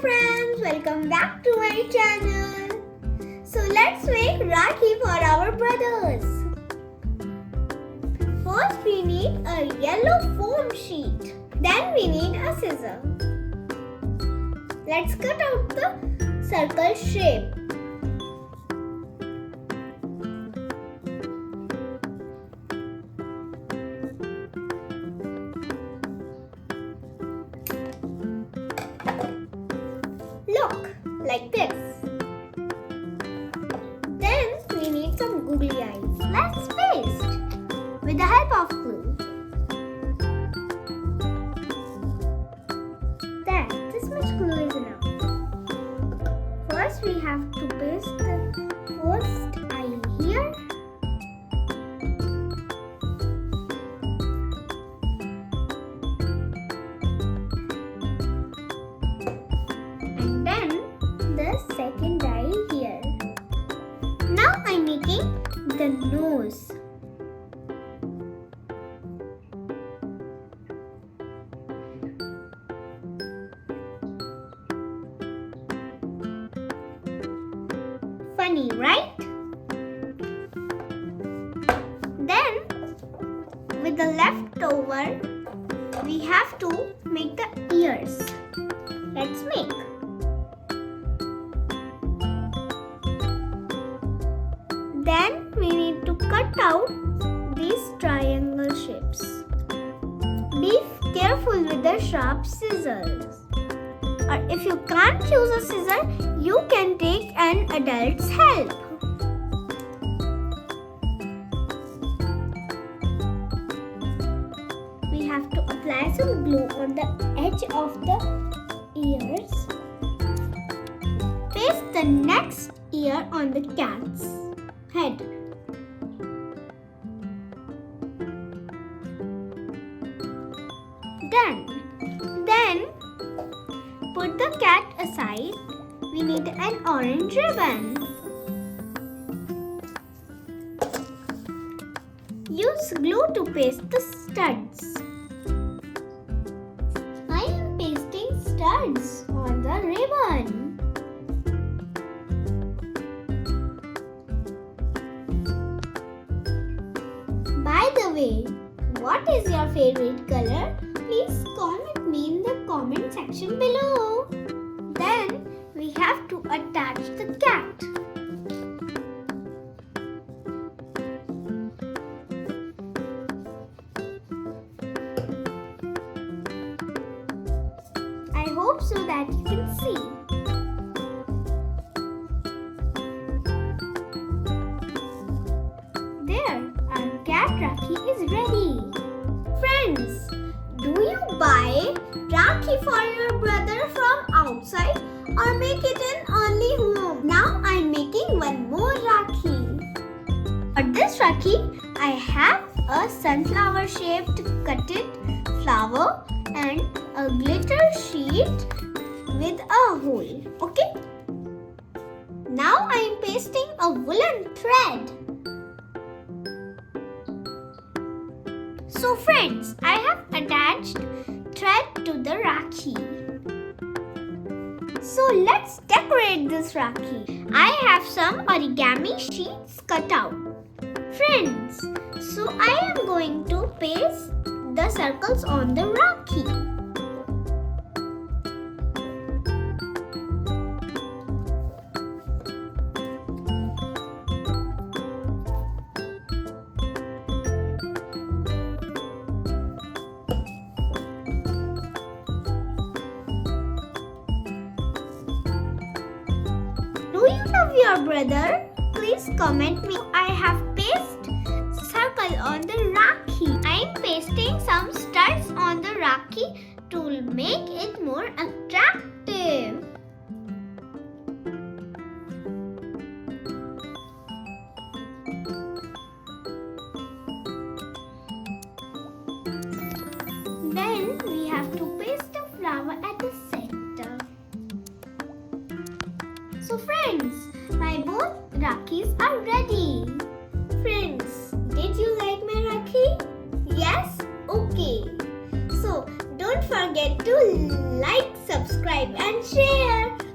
friends, welcome back to my channel. So let's make Rakhi for our brothers. First we need a yellow foam sheet. Then we need a scissor. Let's cut out the circle shape. Look, like this. Then we need some googly eyes. Let's paste with the help of glue. There, this much glue is enough. First we have to paste the first eye here. And then the second eye here. Now I'm making the nose. Funny, right? Then with the leftover we have to make the ears. Let's make. Then we need to cut out these triangle shapes. Be careful with the sharp scissors. Or if you can't use a scissor, you can take an adult's help. We have to apply some glue on the edge of the ears. Paste the next ear on the cat's head. Done. Then put the cat aside. We need an orange ribbon. Use glue to paste the studs. I am pasting studs on the ribbon. By the way, what is your favorite color? Please comment me in the comment section below. Then we have to attach the cat. I hope so that you can see. There, our cat Rakhi is ready. Friends, do you buy Rakhi for your brother from outside or make it in only home? Now I'm making one more Rakhi. For this Rakhi, I have a sunflower shaped cutted flower and a glitter sheet with a hole. Okay? Now I'm pasting a woolen thread. So friends, I have attached thread to the Rakhi. So let's decorate this Rakhi. I have some origami sheets cut out. Friends, so I am going to paste the circles on the Rakhi. Do you love your brother? Please comment me. I have pasted circle on the Rakhi. I am pasting some studs on the Rakhi to make it more attractive. Then we have to paste a flower at the center. So friends, my both Rakhis are ready. Friends, did you like my Rakhi? Yes? Okay. So don't don't forget to like, subscribe and share.